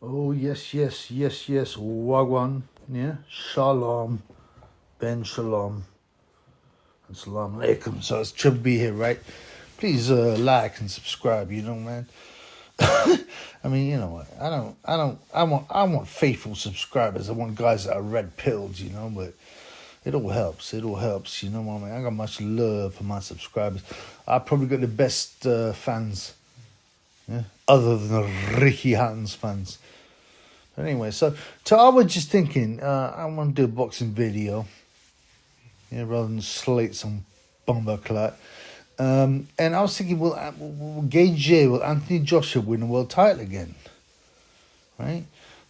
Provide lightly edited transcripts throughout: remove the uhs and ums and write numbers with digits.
Oh, yes, yes, yes, yes. Wagwan. Yeah. Shalom. Ben Shalom. And Salam Alaikum. So it's Triple B here, right? Please like and subscribe, man. I mean, you know what? I want faithful subscribers. I want guys that are red pilled, but it all helps. It all helps, you know what I mean? I got much love for my subscribers. I probably got the best fans, yeah, other than the Ricky Hatton's fans. But anyway, so I was just thinking, I want to do a boxing video, yeah, rather than slate some bumperclat. And I was thinking, will Anthony Joshua win a world title again? Right?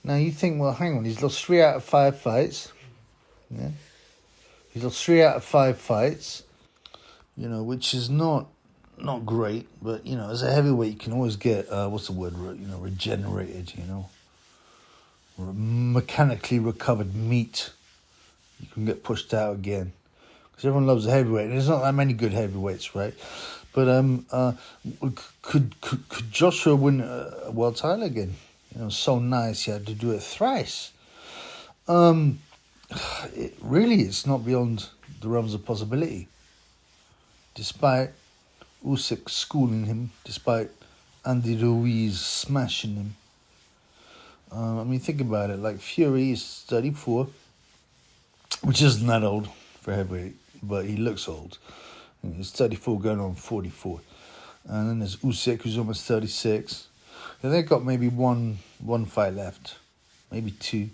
Now you think, well, hang on, he's lost 3 out of 5 fights. Yeah, he's lost 3 out of 5 fights. Which is not great, but as a heavyweight, you can always get regenerated. Mechanically recovered meat. You can get pushed out again because everyone loves a heavyweight. And there's not that many good heavyweights, right? But could Joshua win a world title again? So nice. He had to do it thrice. It's not beyond the realms of possibility. Despite Usyk schooling him, despite Andy Ruiz smashing him. Think about it. Like Fury is 34, which isn't that old for heavyweight, but he looks old. He's 34 going on 44. And then there's Usyk, who's almost 36. And they've got maybe one fight left, maybe 2.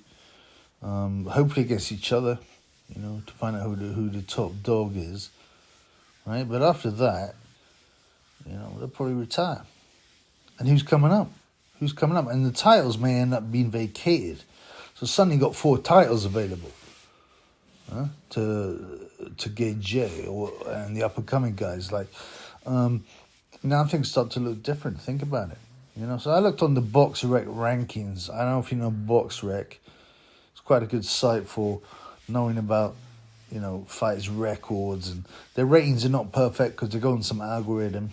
Hopefully against each other, to find out who the top dog is. Right? But after that, they'll probably retire. And who's coming up? And the titles may end up being vacated. So suddenly you got 4 titles available to gauge and the up-and-coming guys. Now things start to look different. Think about it. So I looked on the BoxRec rankings. I don't know if you know BoxRec. It's quite a good site for knowing about, fights records. And their ratings are not perfect because they go on some algorithm,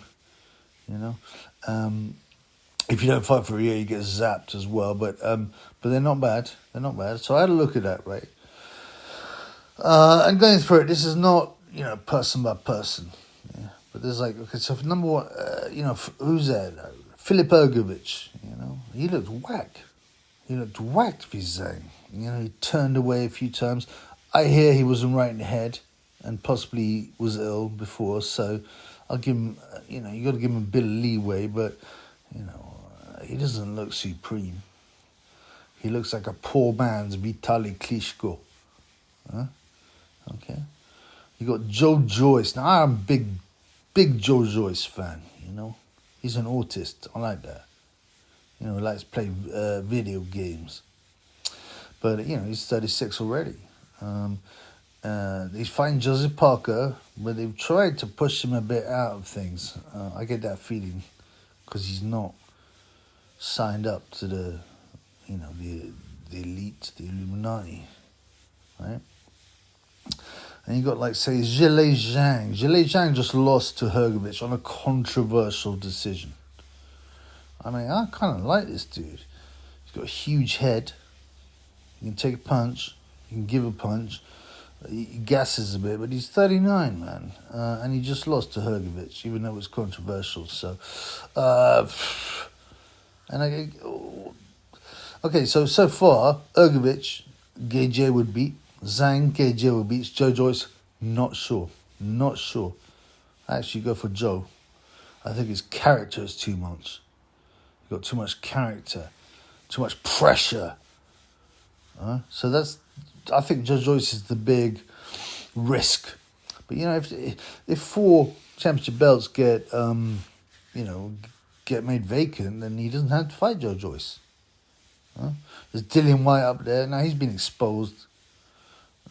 If you don't fight for a year, you get zapped as well. But they're not bad. So I had a look at that, right? And going through it, this is not, person by person. Yeah? But there's so for number one, who's there? Filip Ergovic, he looked whack. He looked whacked for Zhang. He turned away a few times. I hear he wasn't right in the head and possibly was ill before. So I'll give him, you got to give him a bit of leeway. But, he doesn't look supreme. He looks like a poor man's Vitaly Klitschko. Okay. You got Joe Joyce. Now, I'm a big Joe Joyce fan, He's an autist. I like that. He likes to play video games. But, he's 36 already. He's fighting Joseph Parker, but they've tried to push him a bit out of things. I get that feeling because he's not signed up to the elite, the Illuminati, right? And you got say Zhilei Zhang. Zhilei Zhang just lost to Hrgovic on a controversial decision. I kind of like this dude. He's got a huge head. He can take a punch. He can give a punch. He gasses a bit, but he's 39, man. And he just lost to Hrgovic, even though it was controversial. So, so far, Hrgovic, Gage would beat. Zhang, Gage would beat. Joe Joyce, not sure. I actually go for Joe. I think his character is too much. He's got too much character, too much pressure. So I think Joe Joyce is the big risk. But if 4 championship belts get made vacant, then he doesn't have to fight Joe Joyce. There's Dillian White up there. Now he's been exposed.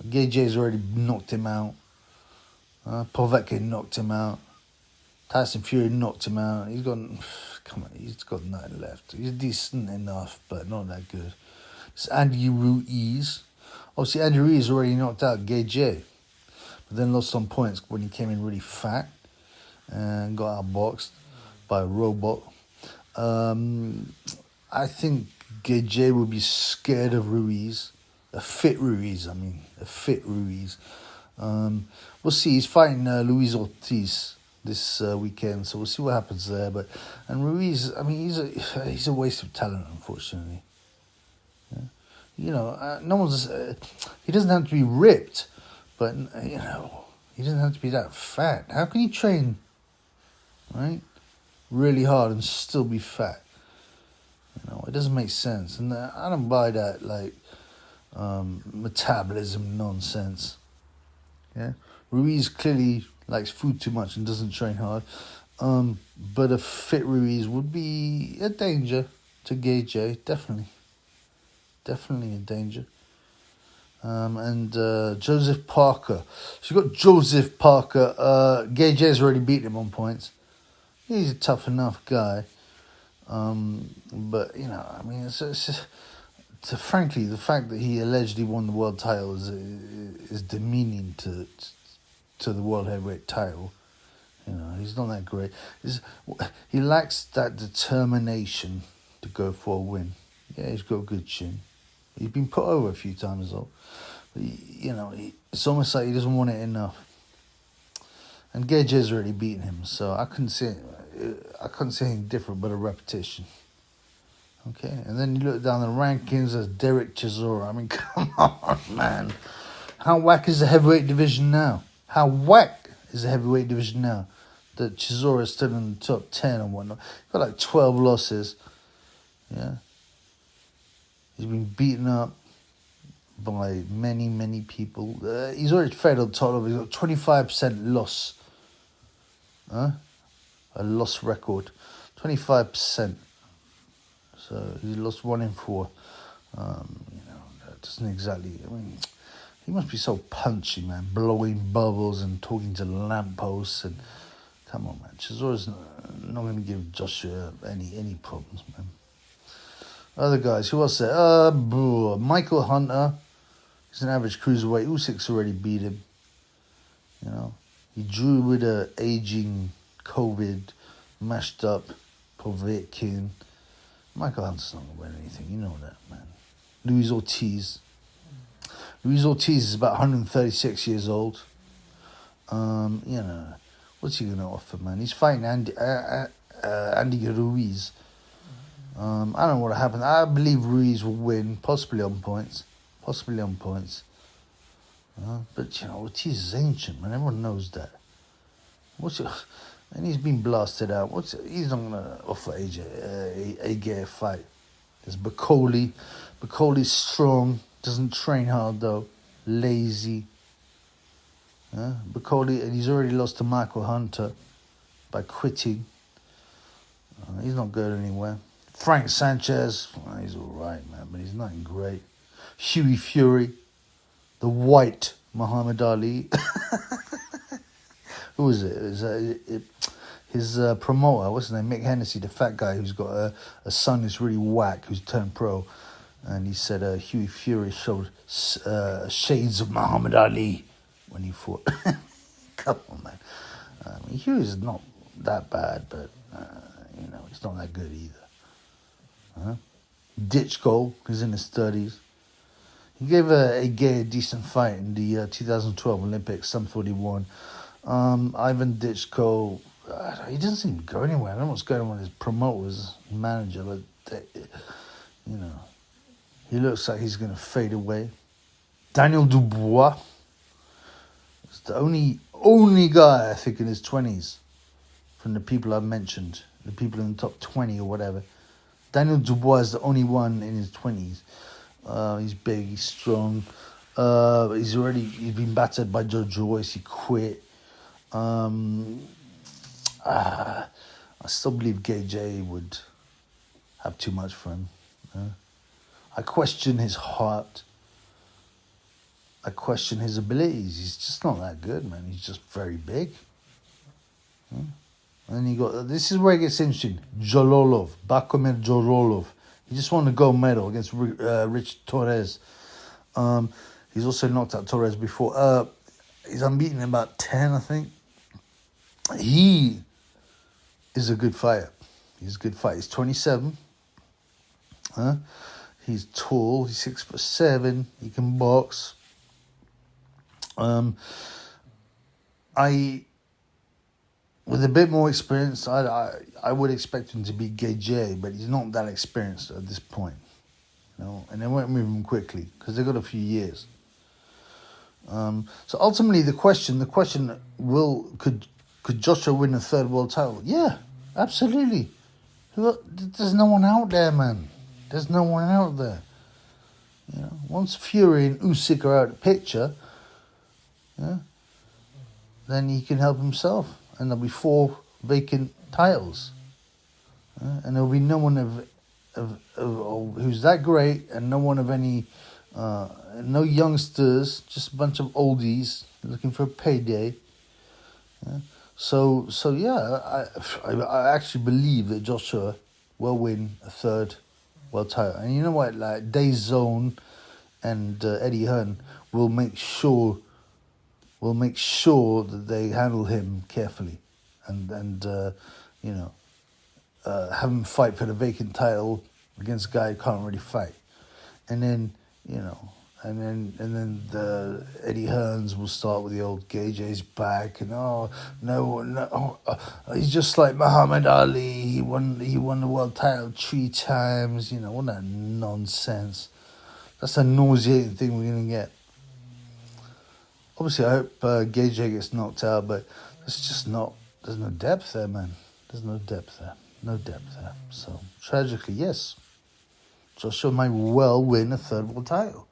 Gage's already knocked him out. Povetkin knocked him out. Tyson Fury knocked him out. He's got nothing left. He's decent enough, but not that good. It's Andy Ruiz. Obviously, Andy Ruiz already knocked out Gage, but then lost some points when he came in really fat and got outboxed by a robot. I think Gage would be scared of Ruiz. A fit Ruiz. We'll see. He's fighting Luis Ortiz this weekend, so we'll see what happens there. And Ruiz, I mean, he's a waste of talent, unfortunately. Yeah. You know, no one's. He doesn't have to be ripped, but you know, he doesn't have to be that fat. How can he train, right, really hard and still be fat? You know, it doesn't make sense, and I don't buy that metabolism nonsense. Yeah, Ruiz clearly likes food too much and doesn't train hard. But a fit Ruiz would be a danger to Gage, definitely a danger. And Joseph Parker. So you've got Joseph Parker. Gage has already beaten him on points. He's a tough enough guy. But, you know, I mean, frankly, the fact that he allegedly won the world title is demeaning to the world heavyweight title. You know, he's not that great. He lacks that determination to go for a win. Yeah, he's got a good chin. He's been put over a few times though. But you know, it's almost like he doesn't want it enough. And Gage has already beaten him, so I couldn't say anything different but a repetition. Okay, and then you look down the rankings as Derek Chisora. I mean, come on, man. How whack is the heavyweight division now? That Chisora is still in the top 10 and whatnot. He's got like 12 losses. Yeah. He's been beaten up by many, many people. He's already fed on top of it. He's got 25% loss. A loss record. 25%. So he lost 1 in 4. You know, that doesn't exactly... I mean, he must be so punchy, man. Blowing bubbles and talking to lampposts. And come on, man. Chisora's not going to give Joshua any problems, man. Other guys, who else there? Michael Hunter. He's an average cruiserweight. Usyk's already beat him. You know, he drew with a aging COVID, mashed up Povetkin. Michael Hunter's not going to win anything. You know that, man. Luis Ortiz is about 136 years old. You know, what's he going to offer, man? He's fighting Andy Ruiz. I don't know what happened. I believe Ruiz will win, possibly on points. But, you know, Ortiz is ancient, man. Everyone knows that. And he's been blasted out. He's not going to offer AJ a fight. There's Bacoli. Bacoli's strong. Doesn't train hard, though. Lazy. Bacoli, and he's already lost to Michael Hunter by quitting. He's not going anywhere. Frank Sanchez, well, he's all right, man, but he's nothing great. Hughie Fury, the white Muhammad Ali. Who was it? His promoter, what's his name? Mick Hennessy, the fat guy who's got a son who's really whack, who's turned pro. And he said Hughie Fury showed shades of Muhammad Ali when he fought. Come on, man. I mean, Hughie's not that bad, but, you know, he's not that good either. Ditch goal. He's in his 30s. He gave a decent fight in the 2012 Olympics, some 41. Ivan Ditchko, he doesn't seem to go anywhere. I don't know what's going on with his promoters, manager, but you know, he looks like he's going to fade away. Daniel Dubois is the only guy I think in his 20s from the people I've mentioned, the people in the top 20 or whatever. Daniel Dubois is the only one in his 20s. He's big, he's strong. He's been battered by Joe Joyce. He quit. I still believe Gage would have too much for him. I question his heart. I question his abilities. He's just not that good, man. He's just very big. And then you got, this is where it gets interesting. Jololov, Bakomir Jololov. He just won the gold medal against Rich Torres. He's also knocked out Torres before. He's unbeaten in about 10, I think. He is a good fighter. He's a good fighter. He's 27. He's tall. He's 6'7". He can box. With a bit more experience, I would expect him to be Gage, but he's not that experienced at this point, And they won't move him quickly because they've got a few years. So ultimately, the question could Joshua win a third world title? Yeah, absolutely. There's no one out there, man. There's no one out there. Once Fury and Usyk are out of the picture, then he can help himself, and there'll be 4 vacant titles, and there'll be no one of who's that great, and no one of any, no youngsters, just a bunch of oldies looking for a payday. So yeah, I actually believe that Joshua will win a third world title, and you know what, like DAZN and Eddie Hearn will make sure that they handle him carefully, and have him fight for the vacant title against a guy who can't really fight, and then the Eddie Hearns will start with the old Gage's back, and he's just like Muhammad Ali. He won the world title 3 times. What that nonsense. That's a nauseating thing we're gonna get. Obviously, I hope Gage gets knocked out, but there's no depth there, man. There's no depth there. No depth there. So, tragically, yes, Joshua might well win a third world title.